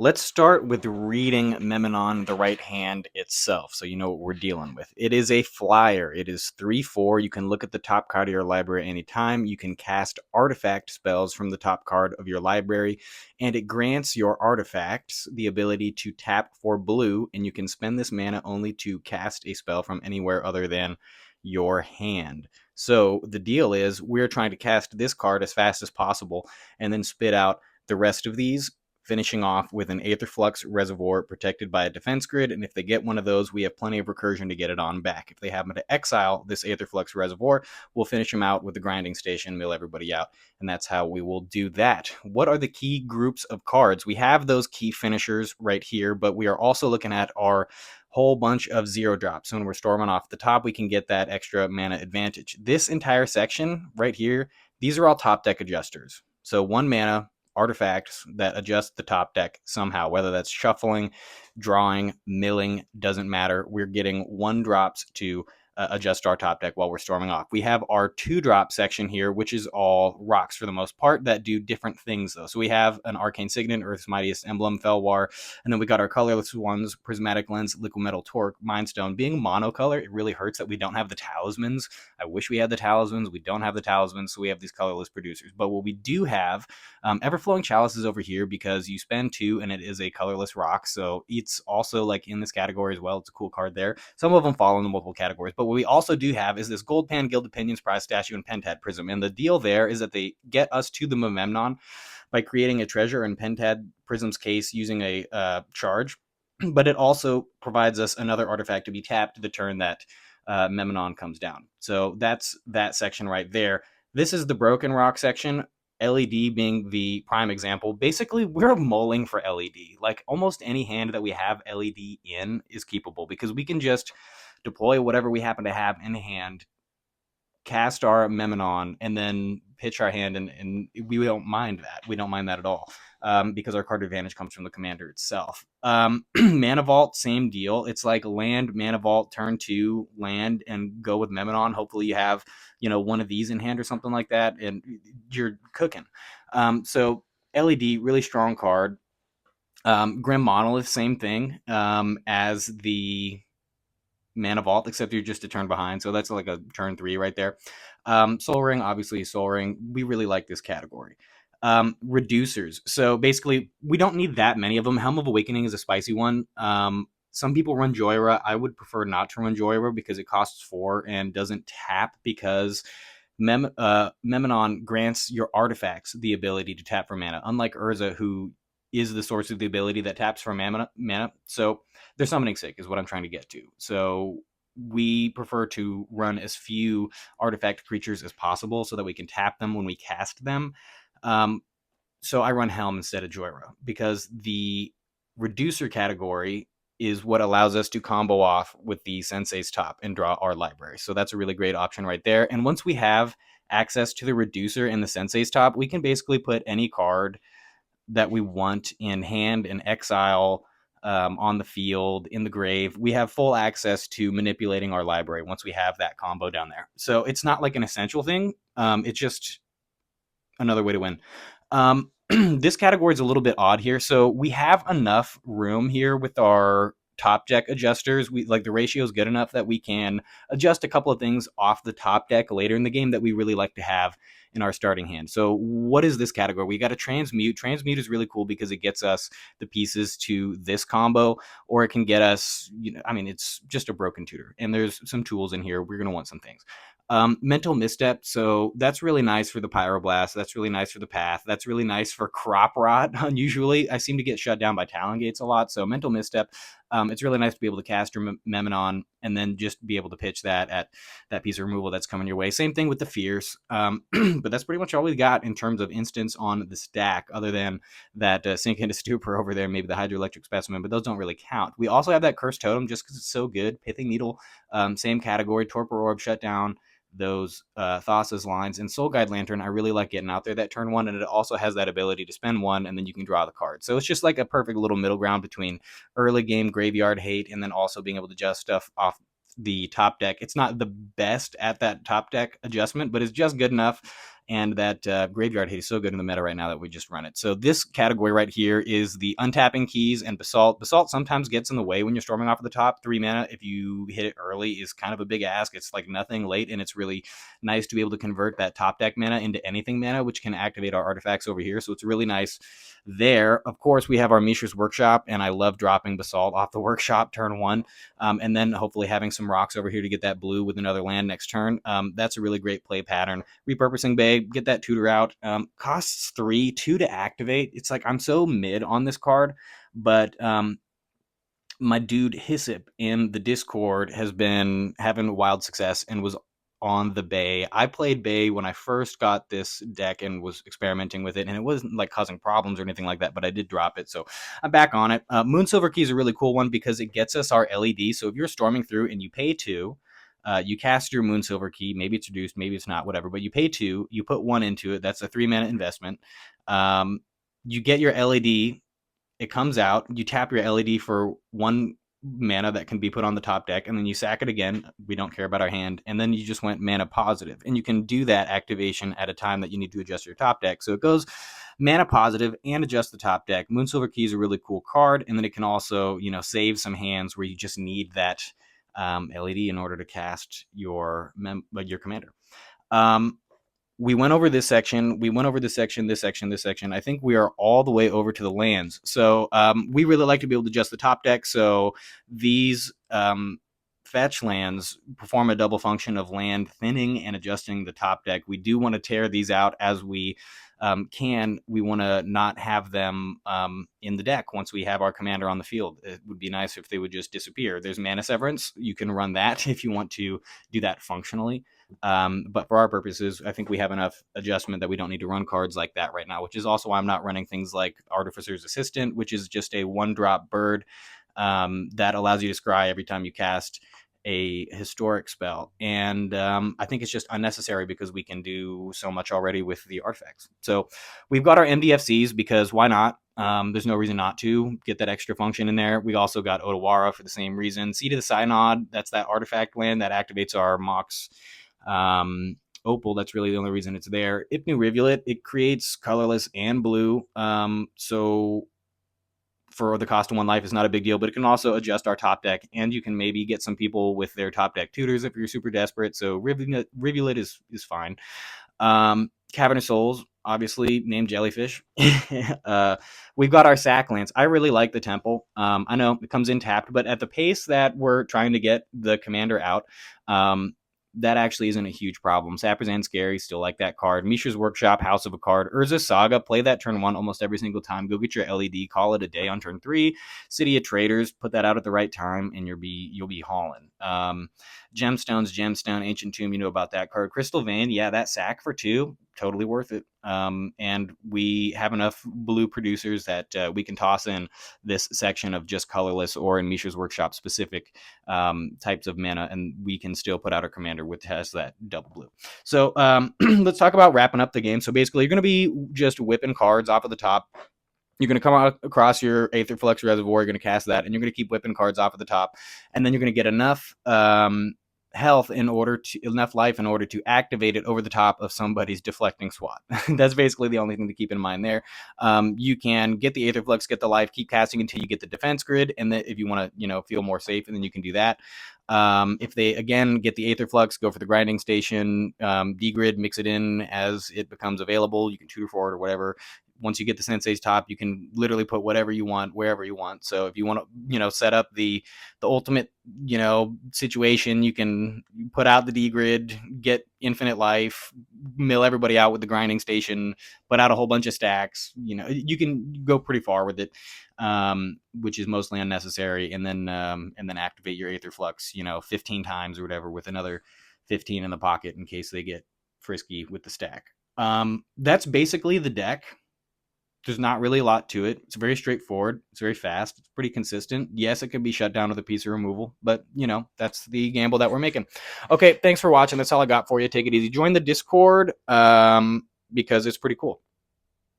Let's start with reading Memenon, the right hand itself, so you know what we're dealing with. It is a flyer. It is 3/4. You can look at the top card of your library anytime. You can cast artifact spells from the top card of your library, and it grants your artifacts the ability to tap for blue, and you can spend this mana only to cast a spell from anywhere other than your hand. So the deal is we're trying to cast this card as fast as possible and then spit out the rest of these, finishing off with an Aetherflux reservoir protected by a defense grid, and if they get one of those, we have plenty of recursion to get it on back. If they happen to exile this Aetherflux reservoir, we'll finish them out with the grinding station, mill everybody out, and that's how we will do that. What are the key groups of cards? We have those key finishers right here, but we are also looking at our whole bunch of 0 drops. So when we're storming off the top, we can get that extra mana advantage. This entire section right here, these are all top deck adjusters. So 1 mana, artifacts that adjust the top deck somehow, whether that's shuffling, drawing, milling, doesn't matter. We're getting 1 drops to adjust our top deck while we're storming off. We have our 2 drop section here, which is all rocks for the most part that do different things though. So we have an Arcane Signet, Earth's Mightiest Emblem, Felwar, and then we got our colorless ones, Prismatic Lens, Liquid Metal Torque, Mindstone. Being monocolor, it really hurts that we don't have the talismans. I wish we had the talismans. We don't have the talismans, so we have these colorless producers. But what we do have, Everflowing Chalice is over here because you spend 2 and it is a colorless rock, so it's also like in this category as well. It's a cool card there. Some of them fall in the multiple categories, but what we also do have is this Gold Pan, Gilded Pinions, Prize Statue, and Pentad Prism. And the deal there is that they get us to the Memenon by creating a treasure in Pentad Prism's case using a charge, but it also provides us another artifact to be tapped the turn that Memenon comes down. So that's that section right there. This is the Broken Rock section. LED being the prime example. Basically, we're mulling for LED. Like almost any hand that we have LED in is keepable because we can just deploy whatever we happen to have in hand, cast our Memenon, and then pitch our hand, and we don't mind that. We don't mind that at all because our card advantage comes from the commander itself. Mana Vault, same deal. It's like land, Mana Vault, turn 2, land, and go with Memenon. Hopefully you have, one of these in hand or something like that, and you're cooking. So LED, really strong card. Grim Monolith, same thing as the Mana Vault, except you're just a turn behind, so that's like a turn 3 right there. Soul Ring, obviously Soul Ring. We really like this category. Reducers. So basically, we don't need that many of them. Helm of Awakening is a spicy one. Some people run Joyra. I would prefer not to run Joyra because it costs 4 and doesn't tap because Memenon grants your artifacts the ability to tap for mana, unlike Urza, who is the source of the ability that taps for mana. So their summoning sake is what I'm trying to get to. So we prefer to run as few artifact creatures as possible so that we can tap them when we cast them. So I run Helm instead of Joyra because the reducer category is what allows us to combo off with the Sensei's top and draw our library. So that's a really great option right there. And once we have access to the reducer and the Sensei's top, we can basically put any card that we want in hand and exile, on the field, in the grave. We have full access to manipulating our library once we have that combo down there. So it's not like an essential thing. It's just another way to win. This category is a little bit odd here. So we have enough room here with our top deck adjusters. We like the ratio is good enough that we can adjust a couple of things off the top deck later in the game that we really like to have in our starting hand. So what is this category? We got a transmute. Transmute is really cool because it gets us the pieces to this combo, or it can get us, it's just a broken tutor. And there's some tools in here. We're going to want some things. Mental Misstep, so that's really nice for the Pyroblast. That's really nice for the Path. That's really nice for Crop Rot. Unusually, I seem to get shut down by Talon Gates a lot, so Mental Misstep, it's really nice to be able to cast your Memenon and then just be able to pitch that at that piece of removal that's coming your way. Same thing with the Fierce, but that's pretty much all we got in terms of instants on the stack, other than that Sink into Stupor over there, maybe the Hydroelectric Specimen, but those don't really count. We also have that Cursed Totem just because it's so good. Pithing Needle, same category. Torpor Orb, shut down those Thassa's lines, and Soul Guide Lantern I really like getting out there that turn 1, and it also has that ability to spend 1 and then you can draw the card. So it's just like a perfect little middle ground between early game graveyard hate and then also being able to adjust stuff off the top deck. It's not the best at that top deck adjustment, but it's just good enough. And that graveyard hit is so good in the meta right now that we just run it. So this category right here is the untapping keys and Basalt. Basalt sometimes gets in the way when you're storming off of the top. 3 mana, if you hit it early, is kind of a big ask. It's like nothing late, and it's really nice to be able to convert that top deck mana into anything mana, which can activate our artifacts over here. So it's really nice there. Of course, we have our Mishra's Workshop, and I love dropping Basalt off the Workshop turn 1, and then hopefully having some rocks over here to get that blue with another land next turn. That's a really great play pattern. Repurposing Bay, get that tutor out. Costs 3, 2 to activate. It's like I'm so mid on this card, but my dude Hyssop in the Discord has been having wild success and was on the Bay. I played Bay when I first got this deck and was experimenting with it, and it wasn't like causing problems or anything like that, but I did drop it, so I'm back on it. Moonsilver Key is a really cool one because it gets us our LED. So if you're storming through and you pay 2, you cast your Moonsilver Key. Maybe it's reduced, maybe it's not, whatever. But you pay 2, you put 1 into it. That's a 3 mana investment. You get your LED. It comes out. You tap your LED for 1 mana that can be put on the top deck, and then you sack it again. We don't care about our hand. And then you just went mana positive. And you can do that activation at a time that you need to adjust your top deck. So it goes mana positive and adjust the top deck. Moonsilver Key is a really cool card, and then it can also, save some hands where you just need that LED in order to cast your commander. We went over this section. We went over this section, this section, this section. I think we are all the way over to the lands. So we really like to be able to adjust the top deck. So these fetch lands perform a double function of land thinning and adjusting the top deck. We do want to tear these out as we can. We want to not have them in the deck once we have our commander on the field. It would be nice if they would just disappear. There's Mana Severance. You can run that if you want to do that functionally. But for our purposes, I think we have enough adjustment that we don't need to run cards like that right now, which is also why I'm not running things like Artificer's Assistant, which is just a 1-drop bird that allows you to scry every time you cast a historic spell. And I think it's just unnecessary because we can do so much already with the artifacts. So we've got our MDFCs because why not? There's no reason not to get that extra function in there. We also got Otawara for the same reason. Seed of the Synod, that's that artifact land that activates our Mox Opal. That's really the only reason it's there. Ipnu Rivulet, it creates colorless and blue. So for the cost of 1 life is not a big deal, but it can also adjust our top deck, and you can maybe get some people with their top deck tutors if you're super desperate. So Rivulet is fine. Cavern of Souls, obviously named Jellyfish. We've got our sack lands. I really like the Temple. I know it comes in tapped, but at the pace that we're trying to get the commander out, that actually isn't a huge problem. Sapperzan Scary, still like that card. Mishra's Workshop, House of a Card. Urza Saga, play that turn 1 almost every single time. Go get your LED, call it a day on turn 3. City of Traders, put that out at the right time, and you'll be hauling. Gemstone, Ancient Tomb, you know about that card. Crystal Vein, yeah, that sack for 2, totally worth it. And we have enough blue producers that we can toss in this section of just colorless or in Mishra's Workshop specific types of mana, and we can still put out a commander with has that double blue. So let's talk about wrapping up the game. So basically, you're going to be just whipping cards off of the top. You're going to come out across your Aetherflux Reservoir. You're going to cast that, and you're going to keep whipping cards off of the top, and then you're going to get enough health enough life in order to activate it over the top of somebody's deflecting swat. That's basically the only thing to keep in mind there. You can get the Aetherflux, get the life, keep casting until you get the defense grid, and then if you want to, feel more safe, and then you can do that. If they again get the Aetherflux, go for the grinding station, degrid, mix it in as it becomes available. You can tutor for it or whatever. Once you get the Sensei's top, you can literally put whatever you want, wherever you want. So if you want to, set up the ultimate, situation, you can put out the D-grid, get infinite life, mill everybody out with the grinding station, put out a whole bunch of stacks. You can go pretty far with it, which is mostly unnecessary. And then activate your Aetherflux, 15 times or whatever with another 15 in the pocket in case they get frisky with the stack. That's basically the deck. There's not really a lot to it. It's very straightforward. It's very fast. It's pretty consistent. Yes, it can be shut down with a piece of removal, but that's the gamble that we're making. Okay, thanks for watching. That's all I got for you. Take it easy. Join the Discord because it's pretty cool.